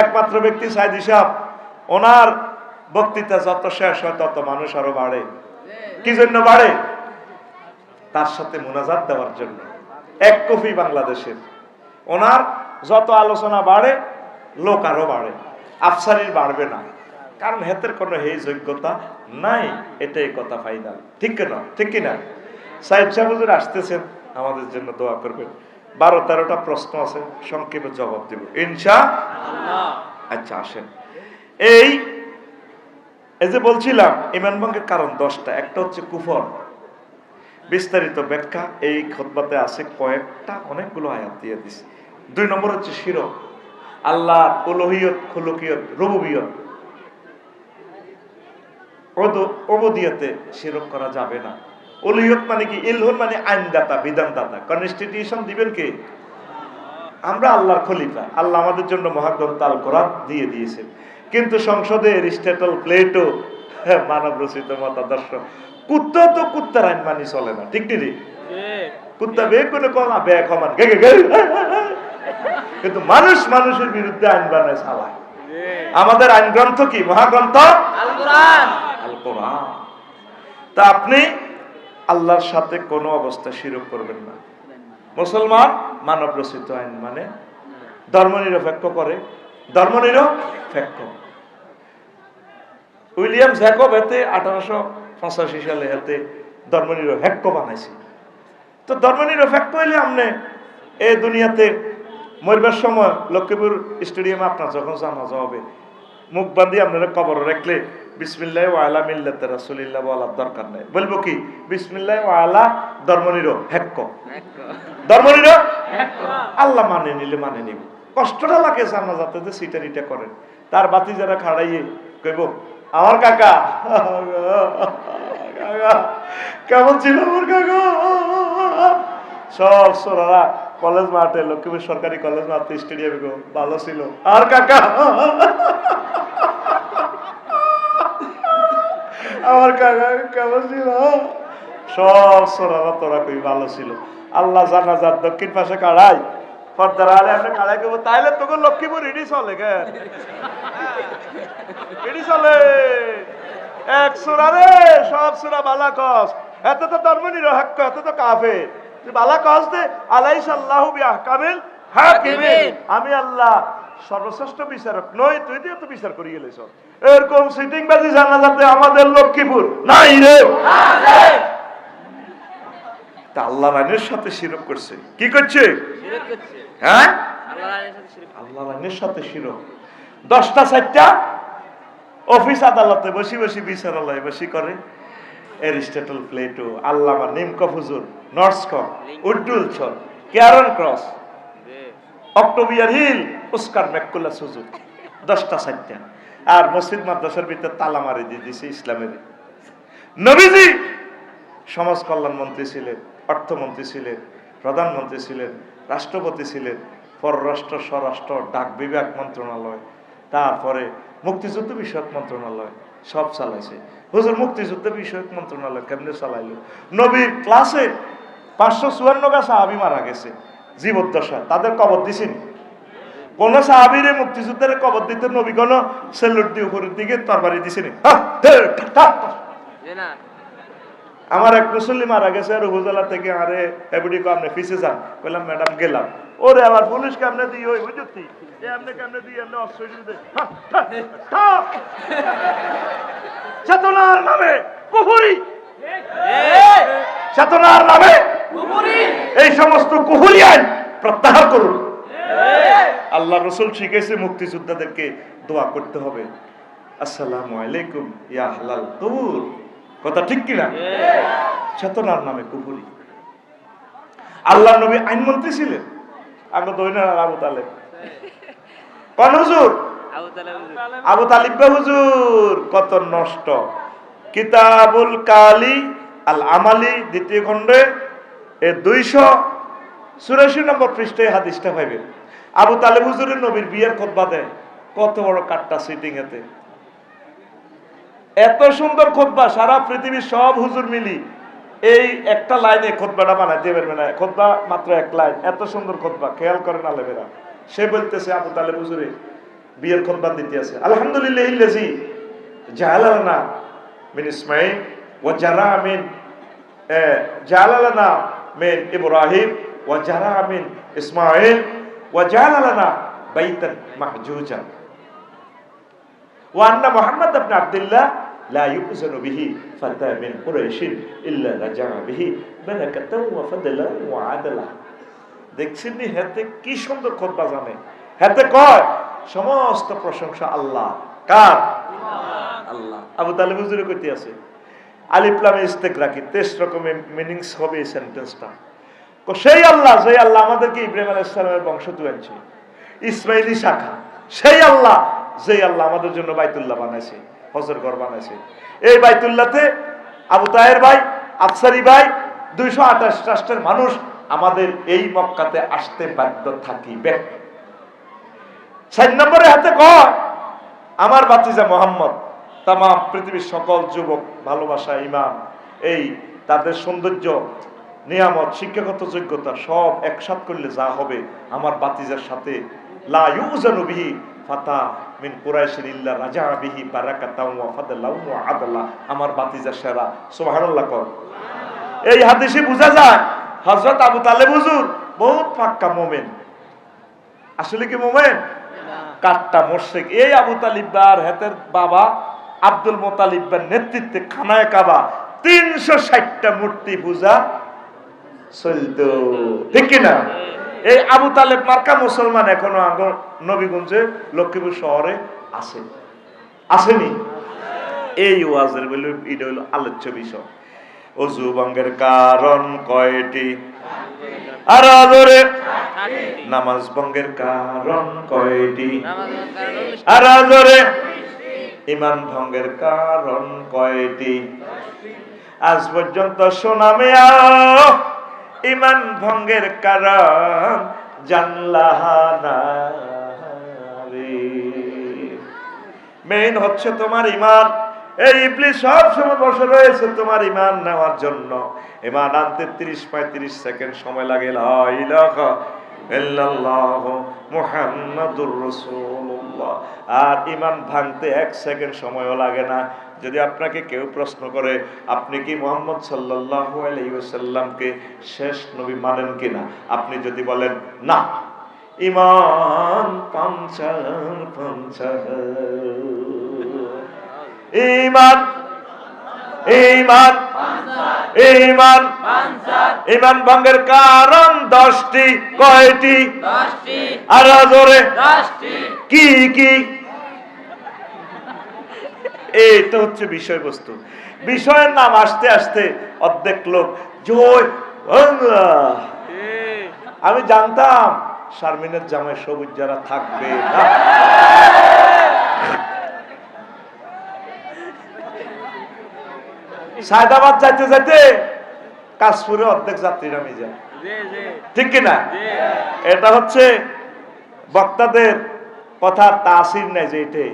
একমাত্র ব্যক্তি সাইদি সাহেব, ওনার বক্তৃতা যত শেষ হয় তত মানুষ আরো বাড়ে। কি জন্য বাড়ে? তার সাথে মুনাজাত দেওয়ার জন্য। এক কফি বাংলাদেশের, ওনার যত আলোচনা বাড়ে লোক আরো বাড়ে, আফসারির বাড়বে না, কারণ হেতের কোনো এই যোগ্যতা নাই। এটাই কথা ফাইনাল, ঠিক কিনা? ঠিক কিনা? সাহেব সাহেব হুজুর আসতেছেন, আমাদের জন্য দোয়া করবেন। 12-13টা প্রশ্ন আছে, সংক্ষেপে জবাব দেব ইনশাআল্লাহ। আচ্ছা আসেন। এই যে বলছিলাম ঈমান ভঙ্গের কারণ 10টা। একটা হচ্ছে কুফর, বিস্তারিত ব্যাখ্যা এই খুতবাতে আছে কয়েকটা, অনেকগুলো আয়াত দিয়ে দিছি। 2 নম্বর হচ্ছে শিরক, আল্লাহর উলুহিয়ত, খুলুকিয়ত, রুবুবিয়ত, উবুদিয়তে শিরক করা যাবে না। উলুহিয়ত মানে কি? ইলহুন মানে আইনদাতা, বিধানদাতা। কনস্টিটিউশন দিবেন কে? আমরা আল্লাহর খলিফা। আল্লাহ আমাদের জন্য মহাগ্রন্থ আল কোরআন দিয়ে দিয়েছেন, কিন্তু সংসদে এরিস্টটল, প্লেটো মানব রচিত মতাদর্শ। কুত্তা তো কুত্তার আইন মানি চলে না, ঠিক নেই? কুত্তা বে কোনো কমা বে কমান, কিন্তু মানুষ মানুষের বিরুদ্ধে আইন বানায়, চালায়। আমাদের আইন গ্রন্থ কি? মহাগ্রন্থ আল কোরআন। আল কোরআন। তা আপনি আল্লাহর সাথে কোনো অবস্থা শিরক করবেন না। মুসলমান মানব রচিত আইন মানে, ধর্মনিরপেক্ষ করে, ধর্মনিরপেক্ষ। উইলিয়াম জ্যাকব এতে 1885 সালে এতে ধর্মনিরপেক্ষ বানাইছে। তো ধর্মনিরপেক্ষ হইলে আপনি এই দুনিয়াতে মরবার সময় লক্ষ্মীপুর স্টেডিয়ামে আপনার যখন জানাজা হবে, মুখ বান্ধি আপনারা কবর রাখলে বিসমিল্লাহ ওয়া আলা মিল্লাতি রাসূলিল্লাহ বলার দরকার নাই। বলবো কি? বিসমিল্লাহ ওয়া আলা ধর্মনিরপেক্ষ। ধর্মনিরপেক্ষ আল্লাহ মানে নিলে মানে নিব। কষ্টটা লাগে জানাজাতে যে সিটারিটা করেন, তার বাতি যারা খাড়াইয়ে কইব আমার কাকা কেমন ছিল আমার কাকা। সব সোনারা কলেজ মাঠে, লক্ষ্মীপুর সরকারি কলেজ মাঠে, স্টেডিয়ামে গো ভালো ছিল আর কাকা আমার কাকা কেমন ছিল। সব সোনারা তোরা কই ভালো ছিল। আল্লাহ জানাজার দক্ষিণ পাশে কাড়াই, পর্দার আলে আপনি কাড়াই করবো, তাইলে তোকে লক্ষ্মীপুর ইডি চলে গে, ইডি চলে। এক সুরা রে, সব সুরা বালা কস, এত তো ধর্মনিরপেক্ষ, এত তো কাফের। তুই বালা কস দে আলাইহিস আল্লাহু বিআহকামিল হাকিমিন, আমি আল্লাহ সর্বশ্রেষ্ঠ বিচারক নই, তুই দিয়ে তো বিচার করিয়ে গেলেছ। এরকম সিটিং বাজি জানাজাতে আমাদের লক্ষ্মীপুর নাই রে। তা আল্লাহর আইনের সাথে শিরক করছে। কি করছে? হ্যাঁ, আল্লাহর আইনের সাথে শিরক। 10টা 4টা অফিস আদালতে বসি বসি বিচারালয়ে বসি করে এরিস্টটল, প্লেটো, আল্লামা নিমকফ হুজুর, নর্সকম, উড্ডুল ছর, ক্যারন ক্রস, অক্টোবিয়ার হিল, ওস্কার ম্যাকুলাস হুজুর। 10টা 4টা। আর মসজিদ মাদ্রাসার ভিতরে তালা মারি দিয়ে দিছে ইসলামের। নবীজি সমাজ কল্যাণ মন্ত্রী ছিলেন, অর্থমন্ত্রী ছিলেন, প্রধানমন্ত্রী ছিলেন, রাষ্ট্রপতি ছিলেন, পররাষ্ট্র, স্বরাষ্ট্র, ডাক বিভাগ মন্ত্রণালয়, তারপরে মুক্তিযুদ্ধ বিষয়ক মন্ত্রণালয়, সব চালাইছে। হুজুর মুক্তিযুদ্ধ বিষয়ক মন্ত্রণালয় কেমনে চালাইলো? নবীর ক্লাসে 554 গা সাহাবী মারা গেছে জীবদ্দশা, তাদের কবর দিছেন? কোন সাহাবীরে মুক্তিযুদ্ধের কবর দিতে নবী কোন সেলুট দিয়ে উপরের দিকে তরবারি দিছেন? আমার এক মুসল্লি মারা গেছে আর উপজেলা থেকে, আরে এবডি কো আপনি ফিসে যান। বললাম ম্যাডাম গেলাম। ওরে আমার পুলিশ কেমনে দিয়ে ওই বুঝতি যে আপনি কেমনে দিয়ে আপনি অস্ত্র দিতে। চেতনার নামে কুফরি, চেতনার নামে কুফরি, এই সমস্ত কুফরি আইন প্রত্যাহার করুন। আল্লাহ রাসূল শিখেছে মুক্তিযোদ্ধাদেরকে দোয়া করতে হবে, আসসালামু আলাইকুম ইয়া আহলাল কবুর। কথা ঠিক কিনা? চেতনার নামে কুফরি। আল্লাহ নবী আইনমন্ত্রী ছিলেন। আমরা দৈনার আবু তালেব কোন হুজুর? আবু তালিব হুজুর। কত নষ্ট। কিতাবুল কালি আল আমালি 2য় খণ্ডে 284 নম্বর পৃষ্ঠায় হাদিসটা পাইবেন। আবু তালেব হুজুরের নবীর বিয়ের খুতবা দেয়, কত বড় কাটটা সিটিং এতে। এত সুন্দর খুতবা, সারা পৃথিবীর সব হুজুর মিলি এই একটা লাইনে খুতবাটা বানাইতে পারবে না। খুতবা মাত্র 1 লাইন, এত সুন্দর খুতবা। খেয়াল করেন আলেমেরা। সে বলতেছে আবু তালেব হুজুরে বিয়ের খুতবা দিতে আছে। আলহামদুলিল্লাহিল্লাযী জাআলা লানা মিন ইসমাঈল ওয়া জারা মিন জাআলা লানা মিন ইব্রাহিম ওয়া জারা মিন ইসমাঈল ওয়া জাআলা লানা বাইতান মাহজুজা ওয়া আন্না মুহাম্মদ ইবনে আব্দুল্লাহ লা ইউযানু বিহি ফাতা মিন কুরাইশিন ইল্লা রাজা'a বিহি বারাকাতাও ওয়া ফাদলা ওয়া আদলা। দেখছেন নি হাতে কি সুন্দর খুতবা জানে। হাতে কয় সমস্ত প্রশংসা আল্লাহ। কার? আল্লাহ। আবু তালেব হুজুরে কইতে আছে আলিফ লামে ইস্তেগরাকি 23 রকমের মিনিংস হবে এই সেন্টেন্সটা। সেই আল্লাহ যে আল্লাহ আমাদেরকে ইব্রাহিম আলাইহিস সালামের বংশ তুলেছে, ইসমাইলি শাখা, সেই আল্লাহ যে আল্লাহ আমাদের জন্য বাইতুল্লাহ বানাইছে, হজের ঘর বানাইছে। এই বাইতুল্লাহতে আবু তাহের ভাই, আফসারি ভাই, 228 রাষ্ট্রের মানুষ আমাদের এই মক্কাতে আসতে বাধ্য থাকিবে। 4 নম্বরে হাতে কয় আমার ভাতিজা মোহাম্মদ, তাম পৃথিবীর সকল যুবক ভালোবাসা, ইমান, এই তাদের সৌন্দর্য, নিয়ামত, শিক্ষাগত যোগ্যতা সব একসাথ করলে যা হবে আমার ভাতিজার সাথে লা ইউজানু বিহি ফাতা মিন কুরাইশিন ইল্লা রাজা'a বিহি বারাকাতাও ওয়া ফাদলাও ওয়া আদলা। আমার ভাতিজা সেরা। সুবহানাল্লাহ কর। এই হাদিসে বোঝা যায় হযরত আবু তালেব হুজুর বহুত পাক্কা মুমিন। আসলে কি মুমিন? কাট্টা মুশরিক। এই আবু তালিব আর হেতের বাবা আব্দুল মুত্তালিবের নেতৃত্বে খানায়ে কাবা 360টা মূর্তি পূজা চলতো, ঠিক কি না? এই আবু তালেব মার্কা মুসলমান এখনো আগর নবীগঞ্জে লক্ষ্মীপুর শহরে আছে, আসেনি? এই ওয়াজের বলে এটা হলো আলোচ্য বিষয়। ওযু ভঙ্গের কারণ কয়টি? আর আদরে নামাজ ভঙ্গের কারণ কয়টি? আর আদরে ঈমান ভঙ্গের কারণ কয়টি? আজ পর্যন্ত শোনামে ঈমান ভঙ্গের কারণ জানলাহ না রে। মেইন হচ্ছে তোমার ঈমান। এই ইবলিস সব সময় বসে রয়েছে তোমার ঈমান নেওয়ার জন্য। ঈমান আনতে 30-35 সেকেন্ড সময় লাগে। লা ইলাহা ইল্লাল্লাহু মুহাম্মাদুর রাসূলুল্লাহ। আর ঈমান ভাঙতে 1 সেকেন্ড সময়ও লাগে না। যদি আপনাকে কেউ প্রশ্ন করে আপনি কি মুহাম্মদ সাল্লাল্লাহু আলাইহি ওয়াসাল্লামকে শেষ নবী মানেন কিনা, আপনি যদি বলেন না, ঈমান পাঞ্চার ঈমান ঈমান ঈমান ঈমান ভঙ্গের কারণ 10টি। কয়টি? 10টি। আর জোরে 10টি। কি কি? এই তো হচ্ছে বিষয়বস্তু। বিষয়ের নাম আসতে আসতে অর্ধেক লোক জয় বাংলা। আমি জানতাম শারমিনের জামাই সবুজ যারা থাকবে না। সায়দাবাদ যাইতে যাইতে কাশপুরে অর্ধেক যাত্রী নামে যায়, ঠিক কিনা? এটা হচ্ছে বক্তাদের কথা তাসির নাই যে এটাই